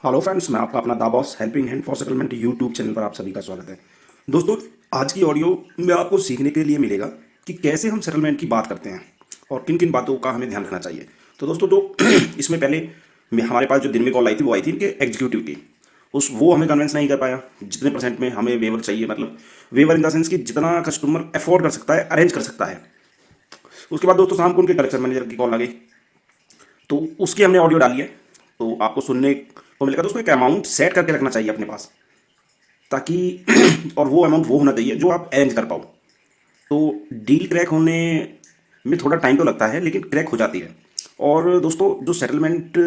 Hello friends, मैं आपका अपना the boss helping hand for settlement YouTube channel पर आप सभी का स्वागत है। दोस्तों, आज की ऑडियो में आपको सीखने के लिए मिलेगा कि कैसे हम सेटलमेंट की बात करते हैं और किन किन बातों का हमें ध्यान रखना चाहिए। तो दोस्तों, जो इसमें पहले हमारे पास जो दिन में कॉल आई थी वो आई थी इनके एग्जीक्यूटिव की। वो हमें कन्विंस नहीं कर पाया जितने परसेंट में हमें वेवर चाहिए, मतलब वेवर इन द सेंस कि जितना कस्टमर अफोर्ड कर सकता है, अरेंज कर सकता है। उसके बाद दोस्तों शाम को उनके कलेक्शन मैनेजर की कॉल आ गई, तो उसकी हमने ऑडियो डाली है, तो आपको सुनने को मिलेगा। दोस्तों, एक अमाउंट सेट करके रखना चाहिए अपने पास, ताकि और वो अमाउंट वो होना चाहिए जो आप अरेंज कर पाओ। तो डील क्रैक होने में थोड़ा टाइम तो लगता है, लेकिन क्रैक हो जाती है। और दोस्तों, जो सेटलमेंट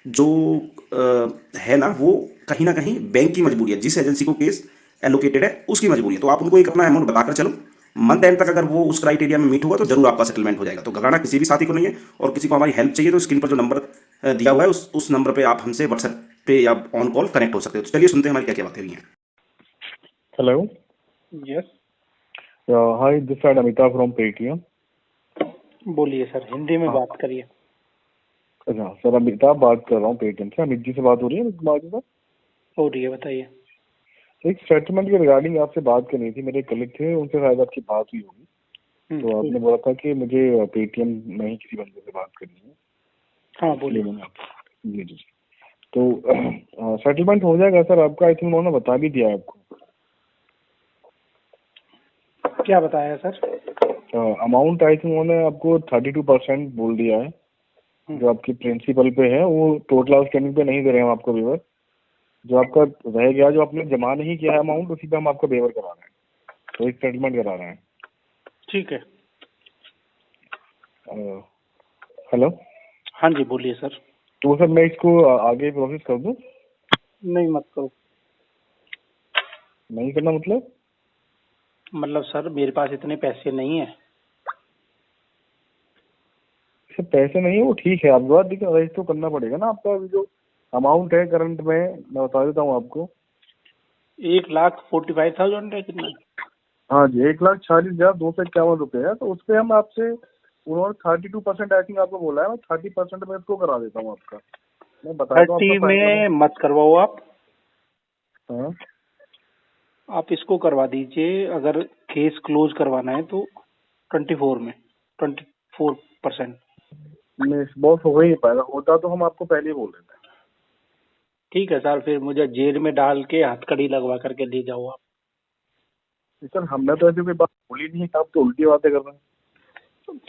जो है ना, वो कहीं ना कहीं बैंक की मजबूरी है। जिस एजेंसी को केस एलोकेटेड है उसकी मजबूरी है। तो आप उनको एक अपना अमाउंट बताकर चलो, मंथ एंड तक अगर वो उस क्राइटेरिया में मीट हुआ तो जरूर आपका सेटलमेंट हो जाएगा। तो घबराना किसी भी साथी को नहीं है। और किसी को हमारी हेल्प चाहिए तो स्क्रीन पर जो नंबर दिया हुआ है उस नंबर पे आप हमसे व्हाट्सएप पे या ऑन कॉल कनेक्ट हो सकते हो। तो चलिए सुनते हैं हमारी क्या क्या बातें हुई हैं। Hello. Yes. Hi, this is Amita from Paytm. बोलिए सर, हिंदी में हाँ, बात करिए। अच्छा सर, अमिता बात कर रहा हूँ पेटीएम से। अमित जी से बात हो रही है अमित कुमार जी से? हो रही है, बताइए। एक सेटलमेंट के रिगार्डिंग आपसे बात करनी थी। मेरे कलीग थे, उनसे शायद आपकी बात हुई होगी। तो आपने बोला था कि मुझे पेटीएम में ही किसी बंदे से बात करनी है, हाँ, इसलिए बोलिए। मैंने आपको जी जी। तो सेटलमेंट हो जाएगा सर आपका। आई थिंक उन्होंने बता भी दिया है आपको। क्या बताया सर? अमाउंट आई थिंक उन्होंने आपको 32% बोल दिया है, जो आपकी प्रिंसिपल पे है। वो टोटल आउटस्टैंडिंग पे नहीं दे रहे हैं हम आपको वेवर। जो आपका रह गया, जो आपने जमा नहीं किया है अमाउंट, उसी पे हम आपको वेवर करा रहे हैं। तो एक सेटलमेंट करा रहे हैं। ठीक है। हेलो। हाँ जी, बोलिए सर। तो सर मैं इसको आगे प्रोसेस कर दूं? नहीं, मत करो। नहीं करना मतलब सर, मेरे पास इतने पैसे नहीं है। सर पैसे नहीं है वो ठीक है, आप बात देखिए, अरेंज तो करना पड़ेगा ना आपका। अभी जो अमाउंट है करंट में, मैं बता देता हूँ आपको। 1,45,000 है कितना? हाँ जी, 1,40,251 रुपये है। तो उस पर हम आपसे, उन्होंने 32% आई थिंक आपको बोला है। मैं 30% में इसको करा देता हूँ आपका। मैं बता देता हूँ आपका 30 फाइनल में अमाउंट। मत करवाओ आप। हाँ, आप इसको करवा दीजिए, अगर केस क्लोज करवाना है तो 24 में, 24%। नहीं बॉस, हो ही नहीं पाएगा। होता तो हम आपको पहले ही बोल देते। ठीक है सर, फिर मुझे जेल में डाल के हथकड़ी लगवा करके ले जाओ आप। सर हमने तो ऐसी कोई बात बोली नहीं है, आप तो उल्टी बातें कर रहे हैं।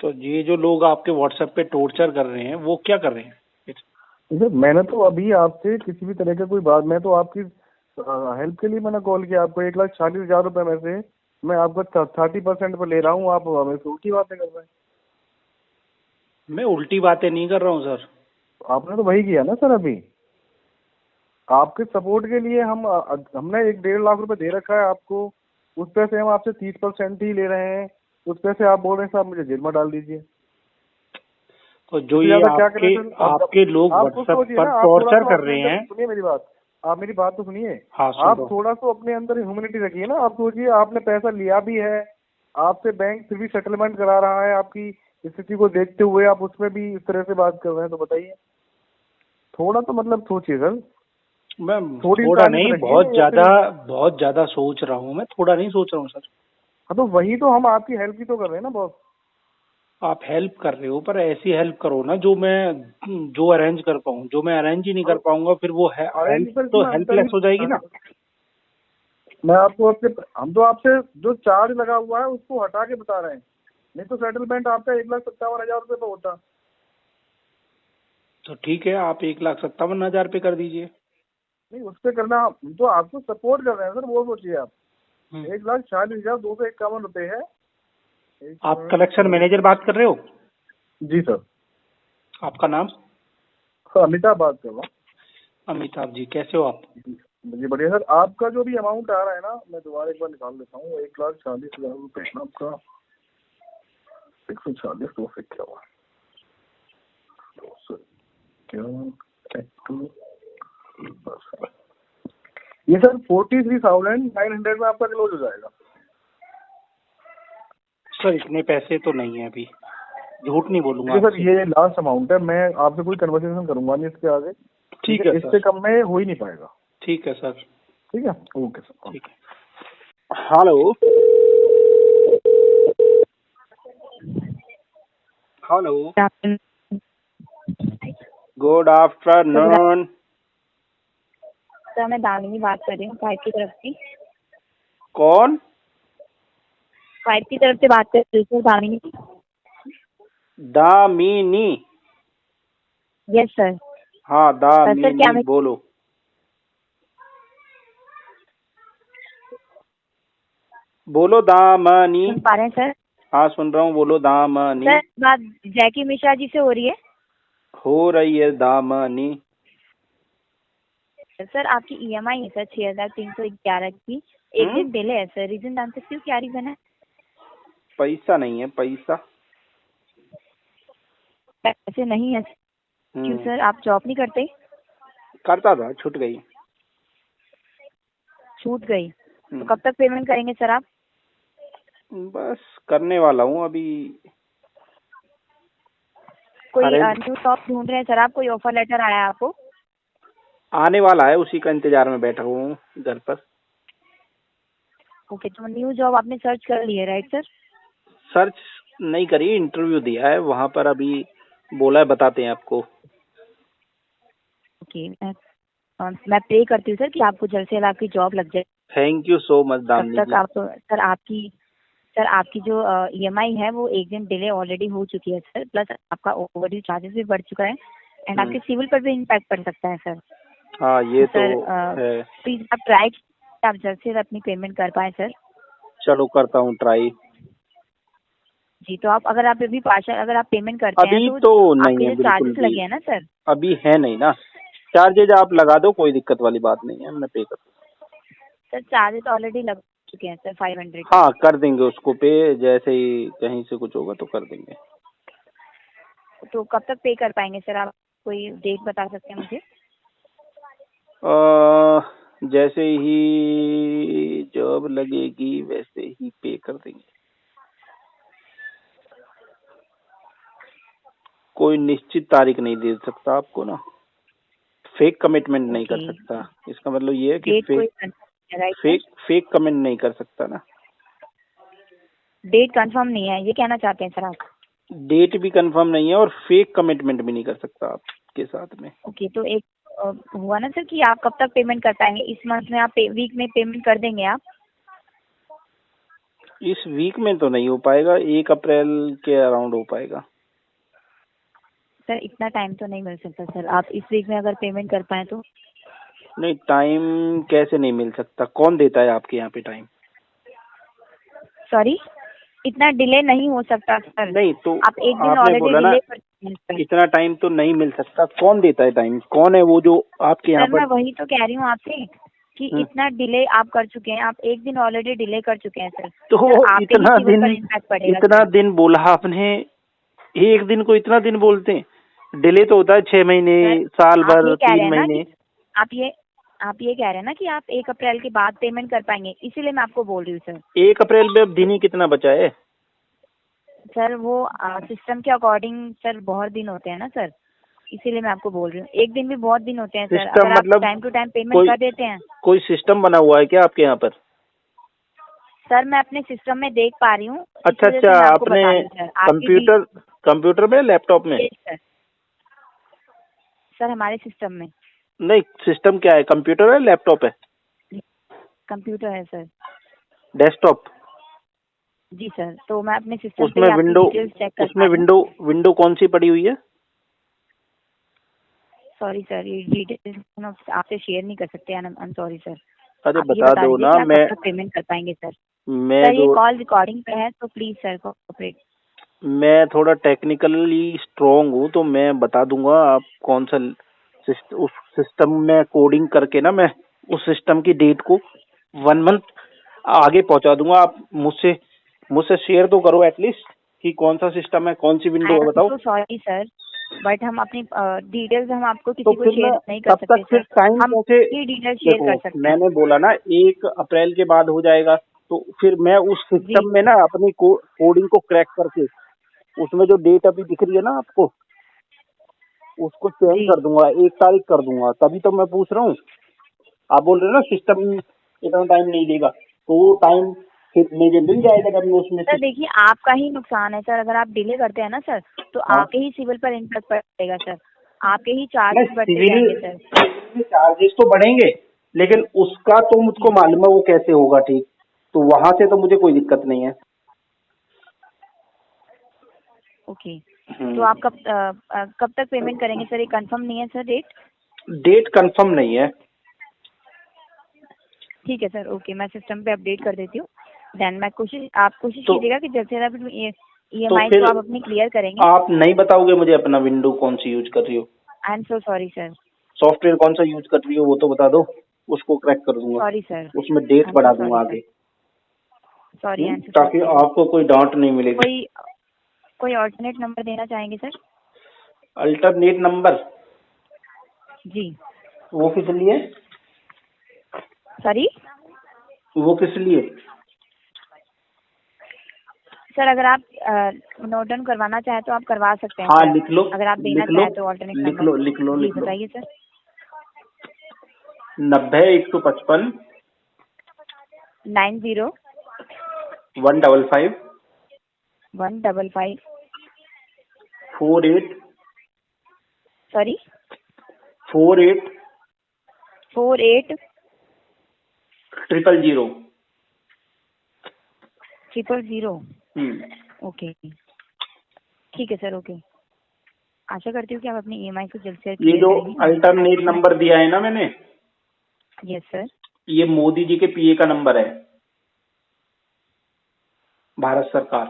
तो ये जो लोग आपके व्हाट्सएप पे टॉर्चर कर रहे हैं, वो क्या कर रहे हैं? सर मैंने तो अभी आपसे किसी भी तरह का कोई बात, मैं तो आपकी हेल्प के लिए मैंने कॉल किया आपको। 1,40,000 रुपये में से मैं आपको 30% पर ले रहा हूँ, आप हमें से उल्टी बातें कर रहे हैं। मैं उल्टी बातें नहीं कर रहा हूँ सर। आपने तो वही किया ना सर अभी। आपके सपोर्ट के लिए हमने 1.5 लाख रुपए दे रखा है आपको। उस पे से हम आपसे 30% ही ले रहे हैं। उस पे से आप बोल रहे हैं साहब मुझे जेल में डाल दीजिए। तो जो इससे ये ज्यादा क्या आपके करें सर? आपके लोग आप खुद व्हाट्सएप सोचिए पर ना। आप थोड़ा टॉर्चर सा कर अपने रहे अंदर, हैं। सुनिए मेरी बात। आप मेरी बात तो सुनिए। हाँ, सुन रहा आप हूँ। थोड़ा सा अपने अंदर ह्यूमैनिटी रखिए ना। आप सोचिए, आपने पैसा लिया भी है, आपसे बैंक फिर भी सेटलमेंट करा रहा है। आपकी स्थिति को देखते हुए आप उसमें भी इस तरह से बात कर रहे हैं, तो बताइए। थोड़ा तो मतलब सोचिए सर। मैं थोड़ी थोड़ा इंसानियत नहीं, रखिए या फिर। बहुत ज्यादा सोच रहा हूँ। मैं थोड़ा नहीं सोच रहा हूँ सर। हाँ तो वही तो, हम आपकी हेल्प ही तो कर रहे हैं ना बॉस। आप हेल्प कर रहे हो, पर ऐसी हेल्प करो ना जो अरेंज कर पाऊँ। जो मैं अरेंज ही नहीं कर और पाऊंगा, फिर वो अरेंज हेल्प सर तो इसमें अंतर हेल्पलेस ही। हो जाएगी ना। मैं आपको आपके, हम तो आपसे जो चार्ज लगा हुआ है उसको हटा के बता रहे हैं। नहीं तो सेटलमेंट आपका 1,57,000 रुपये पे होता। तो ठीक है, आप 1,57,000 पे कर दीजिए। नहीं उस पे करना, हम तो आपको सपोर्ट कर रहे हैं सर, वो सोचिए आप। हम्म। 1,40,251 रुपये है। एक आप मिनट, कलेक्शन मैनेजर बात कर रहे हो? जी सर। आपका नाम? हाँ, अमिताभ बात कर रहा हूँ। अमिताभ जी, कैसे हो आप? जी बढ़िया सर। आपका जो भी अमाउंट आ रहा है ना, मैं दोबारा एक बार निकाल देता हूँ। 1,40,000 रुपये ना आपका। 140,251 ये सर 43,900 में आपका क्लोज हो जाएगा। सर इतने पैसे तो नहीं है अभी, झूठ नहीं बोलूंगा देखिए सर, आपसे। ये लास्ट अमाउंट है। मैं आपसे कोई कन्वर्सेशन करूंगा नहीं इसके आगे। ठीक है इससे सर, कम में हो ही नहीं पाएगा। ठीक है सर, ठीक है, ओके सर। ठीक है। Hello, hello, good afternoon. Sir मैं दामिनी बात कर रही हूँ फाइव की तरफ से। कौन? फाइव की तरफ से बात कर रही हूँ, दामिनी। दामिनी? Yes sir. हाँ सर क्या दामिनी, मैं बोलो। बोलो दामनी। सुन पा रहे हैं सर? हाँ सुन रहा हूँ, बोलो दामनी। सर बात जैकी मिश्रा जी से हो रही है? हो रही है दामनी। सर आपकी ईएमआई है सर 6,311 की। एक दिन डिले है सर, रीजन जान सकती हूँ क्या रीजन है? पैसा नहीं है, पैसा। पैसे नहीं है? क्यों सर, आप जॉब नहीं करते? करता था, छूट गई। छूट गई तो कब तक पेमेंट करेंगे सर आप? बस करने वाला हूँ अभी। कोई अरे न्यू जॉब ढूंढ रहे हैं सर आप? कोई ऑफर लेटर आया है आपको? आने वाला है, उसी का इंतजार में बैठा हूँ घर पर। ओके, तो न्यू जॉब आपने सर्च कर ली है राइट सर? सर्च नहीं करी, इंटरव्यू दिया है वहाँ पर, अभी बोला है बताते हैं आपको। ओके, मैं प्रे करती हूँ सर कि आपको जल्द से जल्द आपकी जॉब लग जाए। थैंक यू सो मच तब दामिनी तक जी। आप सर आपकी जो ईएमआई है वो एक दिन डिले ऑलरेडी हो चुकी है सर, प्लस आपका ओवरड्यू चार्जेस भी बढ़ चुका है एंड आपके सिविल पर भी इम्पैक्ट पड़ सकता है सर। हाँ ये तो सर है। प्लीज आप ट्राई, आप जल्द से जल्द अपनी पेमेंट कर पाए सर। चलो करता हूँ ट्राई। जी, तो आप अगर आप अभी पार्शल अगर आप पेमेंट करते हैं अभी तो तो नहीं आपके है जो बिल्कुल चार्जेस भी, लगे हैं ना सर। अभी है नहीं ना। चार्जेज आप लगा दो, कोई दिक्कत वाली बात नहीं है, मैं पे कर दूँ। सर चार्जेस ऑलरेडी लग चुके हैं सर 500 हाँ कर देंगे उसको पे, जैसे ही कहीं से कुछ होगा तो कर देंगे। तो कब तक पे कर पाएंगे सर आप? कोई डेट बता सकते हैं मुझे? जैसे ही जॉब लगेगी वैसे ही पे कर देंगे। कोई निश्चित तारीख नहीं दे सकता आपको ना, फेक कमिटमेंट नहीं कर ओके, सकता। इसका मतलब ये है कि डेट कोई fake right sir? Fake fake commit नहीं कर सकता ना। डेट कंफर्म नहीं है ये कहना चाहते हैं सर आप? डेट भी कंफर्म नहीं है और फेक कमिटमेंट भी नहीं कर सकता आपके साथ में। ओके, तो एक हुआ ना सर कि आप कब तक पेमेंट कर पाएंगे? इस मंथ में आप वीक में पेमेंट कर देंगे आप? इस वीक में तो नहीं हो पाएगा, 1 अप्रैल के अराउंड हो पाएगा। सर इतना टाइम तो नहीं मिल सकता सर, आप इस वीक में अगर पेमेंट कर पाए तो। नहीं टाइम कैसे नहीं मिल सकता, कौन देता है आपके यहाँ पे टाइम? सॉरी, इतना डिले नहीं हो सकता सर। नहीं तो आप एक दिन आपने ऑलरेडी बोला ना डिले कर चुके हैं सर। इतना टाइम तो नहीं मिल सकता, कौन देता है टाइम? कौन है वो जो आपके यहाँ सर मैं पर? वही तो कह रही हूँ आपसे कि इतना डिले आप कर चुके हैं, आप एक दिन ऑलरेडी डिले कर चुके हैं सर। तो सर आप पे ही इतना सिविल दिन, पर इम्पैक्ट पड़ेगा इतना सर। दिन बोला आपने, एक दिन को इतना दिन बोलते हैं? डिले तो होता है 6 महीने, सर साल आप भर, ये कह रहे 3 हैं ना महीने। कि आप ये कह रहे हैं ना कि आप 1 अप्रैल के बाद पेमेंट कर पाएंगे, इसीलिए मैं आपको बोल रही हूँ सर। 1 अप्रैल में अब दिन ही कितना बचा है? सर वो सिस्टम के अकॉर्डिंग सर बहुत दिन होते हैं ना सर, इसीलिए मैं आपको बोल रही हूँ। एक दिन भी बहुत दिन होते हैं सर, सिस्टम अगर आप मतलब टाइम टू टाइम पेमेंट कोई कर देते हैं। कोई सिस्टम बना हुआ है क्या आपके यहाँ पर? सर मैं अपने सिस्टम में देख पा रही हूँ, अच्छा इस वजह से मैं आपको अपने बता रही हूँ सर। आपकी कंप्यूटर में, लैपटॉप में? सर हमारे सिस्टम में। नहीं सिस्टम क्या है, कंप्यूटर है लैपटॉप है? कंप्यूटर है सर। डेस्कटॉप? जी सर, तो मैं अपने सिस्टम उसमें पे आपकी विंडो, डिटेल्स चेक कर उसमें पा रही हूँ। विंडो कौन सी पड़ी हुई है? सॉरी सर, ये डिटेल्स आपसे शेयर नहीं कर सकते, आई एम सॉरी सर। अरे आप ये बता बता दो दीजिए ना, कि आप कब तक पेमेंट कर पाएंगे सर? मैं सर ये जो कॉल रिकॉर्डिंग पे है तो प्लीज सर कोऑपरेट। मैं थोड़ा टेक्निकली स्ट्रांग हूँ तो मैं बता दूंगा आप कौन सा उस सिस्टम में कोडिंग करके ना, मैं उस सिस्टम की डेट को 1 मंथ आगे पहुंचा दूंगा। आप मुझसे शेयर तो करो एटलीस्ट कि कौन सा सिस्टम है, कौन सी आई विंडो है, एम बताओ। सो सॉरी सर, बट हम अपनी डिटेल्स हम आपको तो किसी को फिर शेयर मैं नहीं कर तब सकते तक फिर सर। टाइम हम कैसे? ये डिटेल्स शेयर देखो कर सकते हैं। मैंने बोला ना 1 अप्रैल के बाद हो जाएगा, तो फिर मैं उस जी सिस्टम में ना अपनी कोडिंग को क्रैक करके, उसमें जो डेट अभी दिख रही है ना आपको, उसको चेंज जी कर दूंगा, 1 तारीख कर दूंगा। तभी तो मैं पूछ रहा हूँ। आप बोल रहे हो ना सिस्टम इतना टाइम नहीं देगा, तो वो टाइम फिर मुझे मिल जाएगा जब मैं उसमें सर, से। देखिए आपका ही नुकसान है सर, अगर आप डिले करते हैं ना सर, तो हाँ, आपके ही सिविल पर इम्पैक्ट पड़ेगा सर, आपके ही नहीं, चार्जेस बढ़ते सिविल जाएंगे सर। सिविल में चार्जेस तो बढ़ेंगे, लेकिन उसका तो मुझको जी मालूम है वो कैसे होगा, ठीक। तो वहां से तो मुझे कोई दिक्कत नहीं है। ओके। तो आप कब तक पेमेंट करेंगे सर, ये कंफर्म नहीं है सर डेट? डेट कंफर्म नहीं है। ठीक है सर, ओके, मैं सिस्टम पे अपडेट कर देती हूँ। देन मैं आप कोशिश तो कीजिएगा कि जल्द से जल्द तो ईएमआई फिर को आप अपनी क्लियर करेंगे। आप नहीं बताओगे मुझे अपना विंडो कौन सी यूज कर रही हो? I am so sorry sir. Software कौन सा यूज कर रही हो वो तो बता दो, उसको क्रैक कर दूंगा, सॉरी सर। उसमें आई डेट एम सो बढ़ा सॉरी दूंगा सर। आगे। सॉरी, आई एम सो ताकि सॉरी सर। आपको कोई डांट नहीं मिलेगी। कोई कोई ऑल्टरनेट नंबर देना चाहेंगे सर? Alternate number? जी। वो किस लिए? सॉरी वो किस लिए? सर, अगर आप नोट डाउन करवाना चाहें तो आप करवा सकते हैं हाँ, सर, लिख लो, अगर आप देना लिख लो, चाहें तो ऑल्टरनेट लिख नंबर। लो, लिख लो, जी लिख लो। बताइए सर। 90 155 90 155 155 48 सॉरी 48 48 000। 000। हम्म। ओके, ठीक है सर, ओके। आशा करती हूँ कि आप अपनी ईएमआई को जल्द से जल्द ये क्लियर जो करेंगे। अल्टरनेट नंबर दिया है ना मैंने, यस सर। ये मोदी जी के पीए का नंबर है, भारत सरकार।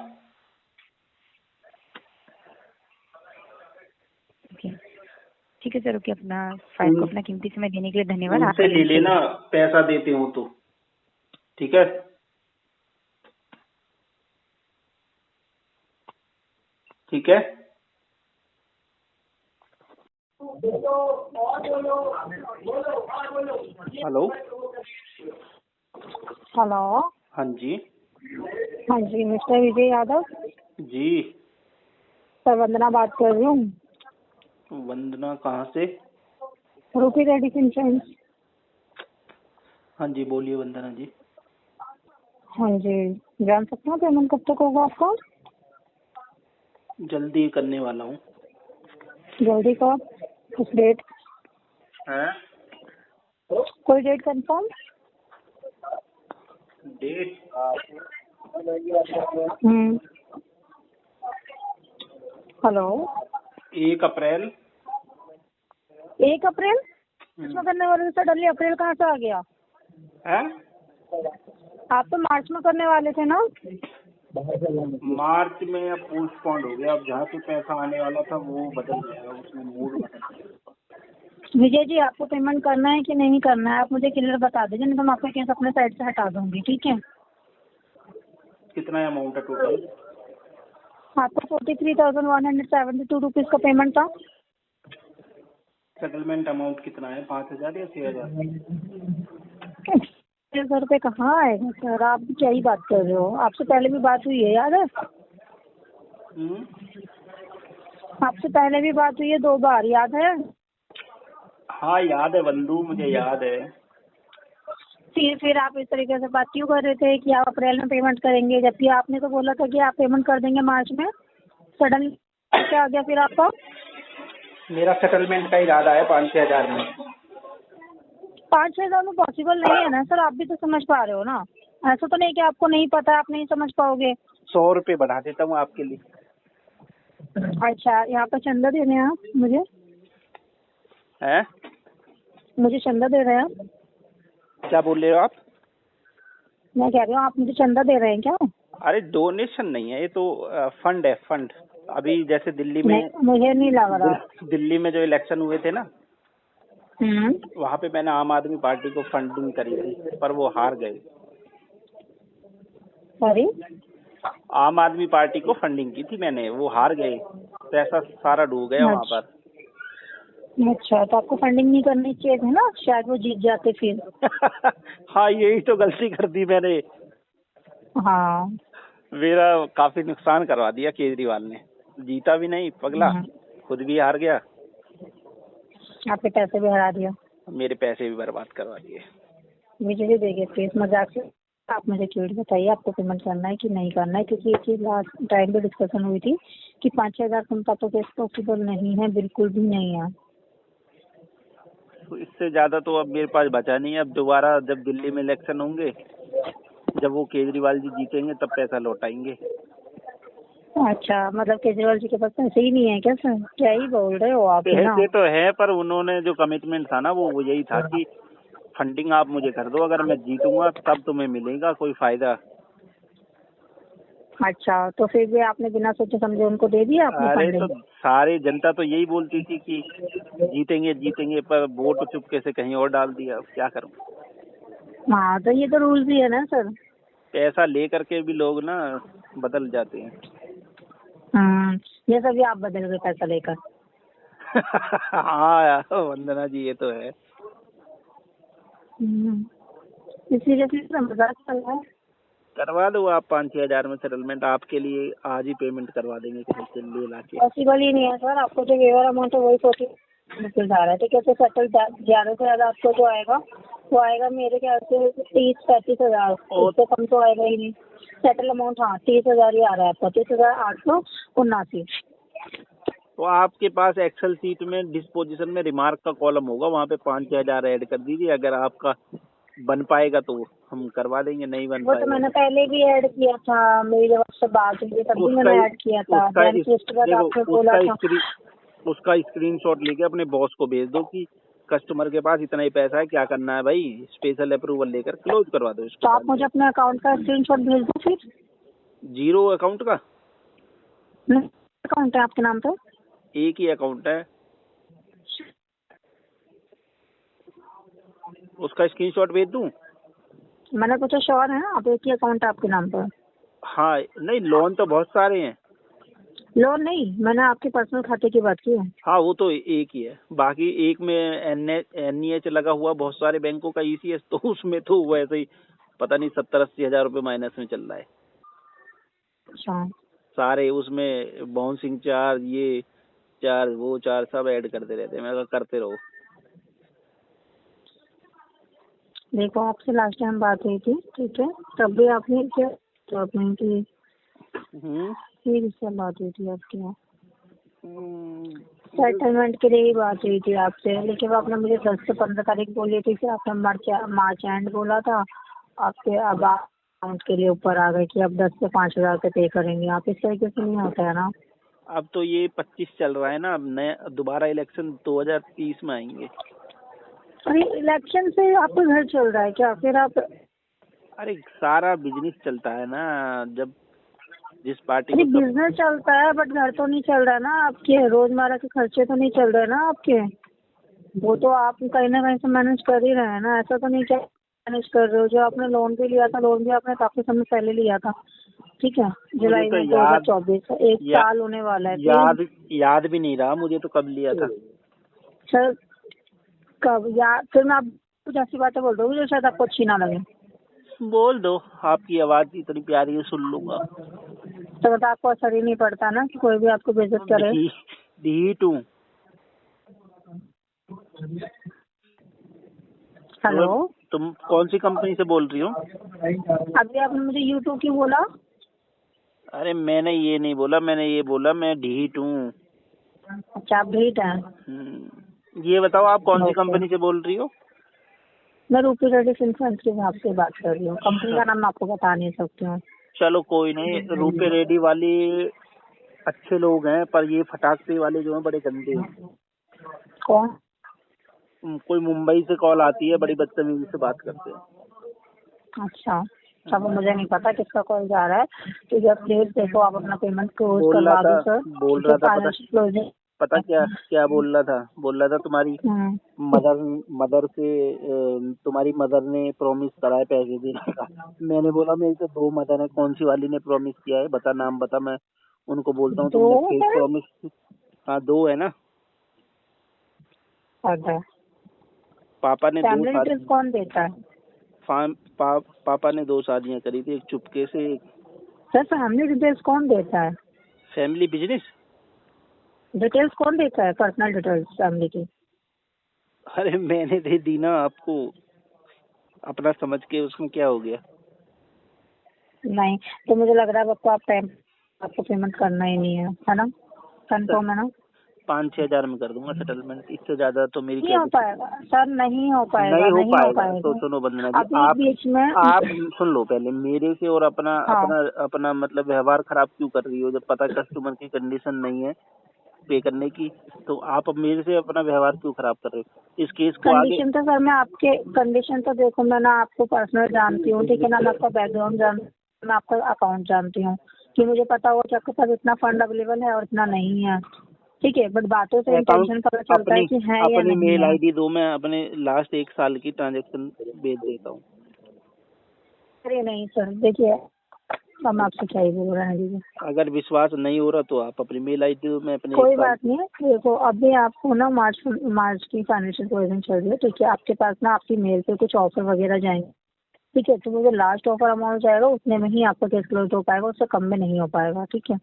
ओके, ठीक है सर, ओके। अपना फाइल को उन अपना कीमती समय देने के लिए धन्यवाद। उनसे आपका ले दिन शुभ लेना, हो। पैसा देते हो तो। ठीक है, ठीक है। हेलो। हेलो। हाँ जी। हाँ जी, मिस्टर विजय यादव। जी। सर, वंदना बात कर रही हूँ। वंदना कहाँ से? रूपी रेडिस इंश्योरेंस। हाँ जी, बोलिए वंदना जी। हाँ जी, जान सकते हैं पेमेंट कब तक होगा आपका? जल्दी करने वाला हूँ। जल्दी कब? कुछ डेट? है? कोई डेट कंफर्म? डेट? हेलो। 1 अप्रैल। 1 अप्रैल? इसमें करने वाले से सडनली अप्रैल कहाँ से आ गया? है? आप तो मार्च में करने वाले थे ना? मार्च में अब पोस्टपोन्ड हो गया, अब जहाँ से पैसा आने वाला था वो बदल जाएगा, उसमें मूड बदल जाएगा। विजय जी, आपको पेमेंट करना है कि नहीं करना है, आप मुझे क्लियर बता दीजिए, नहीं तो मैं आपका केस अपने साइड से हटा दूंगी, ठीक है? कितना अमाउंट है टोटल? आपको 43,172 रुपीज का पेमेंट था। सेटलमेंट अमाउंट कितना है, 5,000 या 6,000? 6,000 रुपये कहाँ आएगा सर, आप भी क्या ही बात कर रहे हो? आपसे पहले भी बात हुई है, याद है? आपसे पहले भी बात हुई है 2 बार, याद है? हाँ याद है बंधु, मुझे याद है। फिर आप इस तरीके से बात क्यों कर रहे थे कि आप अप्रैल में पेमेंट करेंगे, जबकि आपने तो बोला था कि आप पेमेंट कर देंगे मार्च में। सडनली क्या आ गया फिर आपका? मेरा सेटलमेंट का इरादा है 5-6 हजार में। 5-6 हजार में पॉसिबल नहीं है ना सर, आप भी तो समझ पा रहे हो ना। ऐसा तो नहीं कि आपको नहीं पता, आप नहीं समझ पाओगे। 100 रुपये बढ़ा देता हूँ आपके लिए। अच्छा, यहाँ पर चंदा दे रहे हैं आप मुझे? हैं? मुझे चंदा दे रहे हैं आप? क्या बोल रहे हो आप? मैं कह रही हूँ, आप मुझे चंदा दे रहे हैं क्या? अरे डोनेशन नहीं है ये तो, फंड है, फंड। अभी जैसे दिल्ली में, नहीं, मुझे नहीं लग रहा। दिल्ली में जो इलेक्शन हुए थे ना, वहाँ पे मैंने आम आदमी पार्टी को फंडिंग करी थी, पर वो हार गए। सॉरी? आम आदमी पार्टी को फंडिंग की थी मैंने, वो हार गए, पैसा सारा डूब गया वहाँ पर। अच्छा, तो आपको फंडिंग नहीं करनी चाहिए थी ना, शायद वो जीत जाते फिर। हाँ, यही तो गलती कर दी मैंने। हाँ। मेरा काफी नुकसान करवा दिया केजरीवाल ने। जीता भी नहीं पगला, खुद भी हार गया। आपके पैसे भी हरा दिया। मेरे पैसे भी बर्बाद करवा दिए। मुझे भी देखिए प्लीज, मजाक से आप मुझे क्लियर बताइए आपको पेमेंट करना है कि नहीं करना है, क्योंकि ये चीज लास्ट टाइम पे डिस्कशन हुई थी कि 5,000 कम का तो केस पॉसिबल नहीं है, बिल्कुल भी नहीं है। तो इससे ज्यादा तो अब मेरे पास बचा नहीं है। अब दोबारा जब दिल्ली में इलेक्शन होंगे, जब वो केजरीवाल जी जीतेंगे, तब पैसा लौटाएंगे। अच्छा, मतलब केजरीवाल जी के पास पैसे ही नहीं है क्या सर? क्या ही बोल रहे हो आप, है ना? पैसे तो है, पर उन्होंने जो कमिटमेंट था ना, वो यही था कि फंडिंग आप मुझे कर दो, अगर मैं जीतूंगा तब तुम्हें मिलेगा कोई फायदा। अच्छा, तो फिर भी आपने बिना सोचे समझे उनको दे दिया आपने अरे तो फंडिंग? सारे जनता तो यही बोलती थी कि जीतेंगे जीतेंगे, पर वोट चुपके से कहीं और डाल दिया। अब क्या करूं? हाँ, तो ये तो रूल्स ही है ना सर। पैसा ले करके भी लोग ना बदल जाते हैं। ये सभी आप बदल गए पैसा लेकर। हाँ यार वंदना जी, ये तो है। इसीलिए फिर मजाक चल रहा है। करवा दो आप 5-6 हजार में सेटलमेंट। आपके लिए आज ही पेमेंट करवा देंगे कहीं से ले लाके। पॉसिबल ही नहीं है सर, आपको जो वेवर अमाउंट है वही 40 रुपीज आ रहा है, ठीक है? तो सेटल ज्यादा से ज्यादा आपको जो आएगा वो आएगा मेरे ख्याल से 30-35 हजार, उससे कम तो आएगा ही नहीं। सेटल अमाउंट हाँ 30,000 ही आ रहा है आपका, 30,879। तो आपके पास एक्सेल सीट में डिस्पोजिशन में रिमार्क का कॉलम होगा, वहाँ पे 5-6 हजार ऐड कर दीजिए। अगर आपका बन पाएगा तो हम करवा देंगे, नहीं बन वो तो पाएगा मैंने पहले भी ऐड किया था, मेरी जब आपसे बात हुई थी तब भी मैंने ऐड किया था। then फिर उसके बाद आपने बोला था। उसका स्क्रीनशॉट लेके अपने बॉस को भेज दो कि कस्टमर के पास इतना ही पैसा है, क्या करना है भाई, स्पेशल अप्रूवल लेकर क्लोज करवा दो तो इसको। आप मुझे अपने अकाउंट का स्क्रीनशॉट भेज दो फिर। जीरो अकाउंट का? अकाउंट है आपके नाम पे? एक ही अकाउंट है, उसका स्क्रीनशॉट भेज दूं? मैंने पूछा श्योर है आप, एक ही अकाउंट है आपके नाम पर? हाँ, नहीं लोन तो बहुत सारे हैं। लोन नहीं, मैंने आपके पर्सनल खाते की बात की है। हाँ वो तो एक ही है, बाकी एक में NEH लगा हुआ बहुत सारे बैंकों का ECS, तो उसमें तो वैसे ही पता नहीं 70-80 हजार रुपये माइनस में चल रहा है। अच्छा, सारे उसमें बाउंसिंग चार्ज, ये चार्ज वो चार्ज सब ऐड करते रहते हैं। मैं कहा करते रहो। देखो आपसे लास्ट टाइम बात हुई थी, ठीक है? तब भी आपने क्या तो आपने की फिर इससे बात हुई थी आपके यहाँ सेटलमेंट के लिए ही बात हुई थी आपसे, लेकिन वो आपने मुझे 10 से 15 तारीख बोली थी, फिर आपने मार्च एंड बोला था। आपके अब अकाउंट के लिए ऊपर आ गए कि अब 10 से 5,000 पे पे करेंगे आप। इस तरीके से नहीं होता है ना। अब तो ये 25 चल रहा है ना, अब नया दोबारा इलेक्शन 2030 में आएंगे। अरे इलेक्शन से आपका घर चल रहा है क्या फिर आप? अरे सारा बिजनेस चलता है ना, जब जिस पार्टी अरे को बिजनेस चलता है बट घर तो नहीं चल रहा है ना आपके, रोजमर्रा के खर्चे तो नहीं चल रहे ना आपके। वो तो आप कहीं ना कहीं से मैनेज कर ही रहे हैं ना, ऐसा तो नहीं क्या मैनेज कर रहे हो। जो आपने लोन भी लिया था, लोन भी आपने काफी समय पहले लिया था, ठीक है? जुलाई तो में 2024, एक साल होने वाला है। याद भी नहीं रहा मुझे तो कब लिया था। सर कब याद, फिर मैं आप कुछ ऐसी बातें बोल रहा हूँ जो शायद आपको अच्छी ना लगे। बोल दो, आपकी आवाज इतनी प्यारी है, सुन लूंगा। तो बता, आपको असर ही नहीं पड़ता ना कि कोई भी आपको बेइज्जत करे। ढीठ हूँ। हेलो, तुम कौन सी कंपनी से बोल रही हो? अभी आपने मुझे YouTube की बोला। अरे मैंने ये नहीं बोला, मैंने ये बोला मैं ढीठ हूँ। अच्छा, आप ढीठ हैं। ये बताओ आप कौन सी कंपनी से बोल रही हो? मैं रूपी रेड्डी फिनफंड के हिसाब से बात कर रही हूँ। कंपनी का नाम मैं आपको बता नहीं सकती हूँ। चलो कोई नहीं, रूपे रेड्डी वाली अच्छे लोग हैं, पर ये फटाकते वाले जो हैं बड़े गंदे हैं। कौन? कोई मुंबई से कॉल आती है, बड़ी बदतमीजी से बात करते हैं। अच्छा, अब मुझे नहीं पता किसका कॉल जा रहा है, तो जब प्लीज देखो आप अपना पेमेंट क्लोज करवा दो सर। बोल रहा था पता क्या बोल रहा था तुम्हारी मदर से तुम्हारी मदर ने प्रॉमिस करा है पैसे देने का। मैंने बोला मेरी तो 2 मदर है, कौन सी वाली ने प्रॉमिस किया है, बता नाम बता, मैं उनको बोलता हूँ तुमने फेक प्रॉमिस। हाँ 2 है ना। अच्छा, पापा ने 2 फैमिली डिटेल्स कौन देता है? पापा ने 2 शादियां करी थी, एक चुपके से। सर फैमिली डिटेल्स कौन देता है? फैमिली बिजनेस डिटेल्स कौन देता है, पर्सनल डिटेल्स फैमिली की? अरे मैंने दे दी ना आपको, अपना समझ के, उसमें क्या हो गया? नहीं तो मुझे लग रहा है आपको आपको पेमेंट करना ही नहीं है ना? कंफर्म है ना? 5-6 हजार में कर दूंगा सेटलमेंट, इससे ज्यादा तो मेरी नहीं हो पाएगा सर, नहीं हो पाएगा, नहीं हो नहीं हो पाएगा। पाएगा। तो सुनो वंदना जी, अभी बीच में आप सुन लो पहले मेरे से, और अपना हाँ। अपना मतलब व्यवहार खराब क्यों कर रही हो जब पता कस्टमर की कंडीशन नहीं है पे करने की? तो आप अब मेरे से अपना व्यवहार क्यों खराब कर रहे हो? इस केस को आगे कंडीशन तो सर मैं आपके कंडीशन तो देखो, मैं ना आपको पर्सनल जानती हूँ, ठीक है ना, मैं आपका बैकग्राउंड जानती हूँ, मैं आपका अकाउंट जानती हूँ, कि मुझे पता हुआ कि आपके पास इतना फंड अवेलेबल है और इतना नहीं है, ठीक है, बट बातों से अकाउंट इंटेंशन पता चलता है अपनी कि है या अपनी नहीं मेल है। आईडी दो, मैं अपने लास्ट 1 साल की ट्रांजैक्शन भेज देता हूँ। अरे नहीं सर, देखिए हम आपसे क्या ही बोल रहे हैं दीदी। अगर विश्वास नहीं हो रहा तो आप अपनी मेल आईडी दो, मैं अपने 1 कोई साल बात नहीं है, देखो अभी आपको ना मार्च की फाइनेंशियल क्लोजिंग चल रही है, ठीक है, आपके पास ना आपकी मेल पे कुछ ऑफर वगैरह जाएंगे, ठीक है, तो वो जो लास्ट ऑफर अमाउंट जाएगा उतने में ही आपका केस क्लोज हो पाएगा, उससे कम में नहीं हो पाएगा, ठीक है।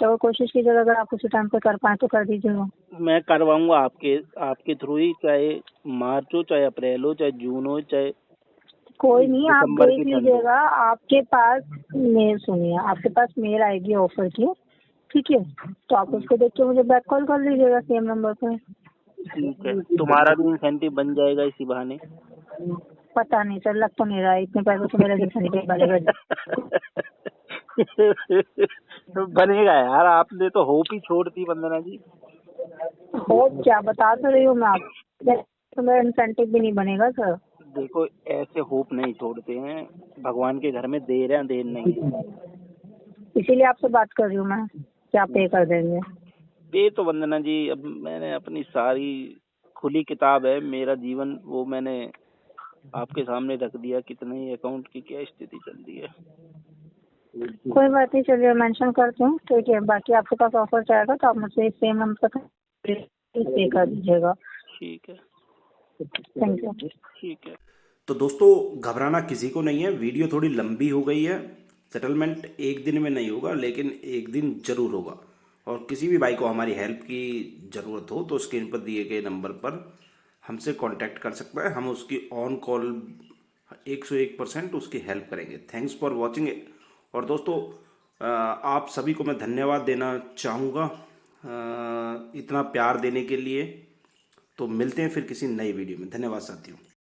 तो कोशिश कीजिएगा, अगर आप उसी टाइम पे कर पाए तो कर दीजिएगा। मैं करवाऊंगा आपके थ्रू ही, चाहे मार्च हो, चाहे अप्रैल हो, चाहे जून हो, चाहे कोई नहीं, आप दिसंबर देख की ठंड हो। लीजिएगा, आपके पास मेल, सुनिए, आपके पास मेल आएगी ऑफर की, ठीक है, तो आप उसको देख के मुझे बैक कॉल कर लीजिएगा सेम नंबर पे। ठीक है, तुम्हारा भी इंसेंटिव बन जाएगा इसी बहाने। पता नहीं सर, लग तो नहीं रहा है, इतने पैसे से मेरा इंसेंटिव बनेगा। तो बनेगा यार, आपने तो होप ही छोड़ दी वंदना जी। हो क्या, बता तो रही हूँ मैं आपको, तो मेरा इंसेंटिव भी नहीं बनेगा सर। देखो ऐसे होप नहीं छोड़ते हैं, भगवान के घर में देर है देर नहीं है। इसीलिए आपसे बात कर रही हूँ मैं, कि आप पे कर देंगे। ये तो वंदना जी, अब मैंने अपनी सारी खुली किताब है मेरा जीवन, वो मैंने आपके सामने रख दिया, कितने अकाउंट की क्या स्थिति चल रही है। कोई बात नहीं, चलिए मेंशन करती हूँ, ठीक है, बाकी आपके पास ऑफर जाएगा तो आप मुझे सेम नंबर पर पे कर दीजिएगा। ठीक है, थैंक यू। ठीक है। तो दोस्तों घबराना किसी को नहीं है, वीडियो थोड़ी लंबी हो गई है। सेटलमेंट एक दिन में नहीं होगा, लेकिन एक दिन जरूर होगा। और किसी भी भाई को हमारी हेल्प की ज़रूरत हो तो स्क्रीन पर दिए गए नंबर पर हमसे कांटेक्ट कर सकता है। हम उसकी ऑन कॉल 101% उसकी हेल्प करेंगे। Thanks for watching. और दोस्तों आप सभी को मैं धन्यवाद देना चाहूँगा इतना प्यार देने के लिए। तो मिलते हैं फिर किसी नई वीडियो में। धन्यवाद साथियों।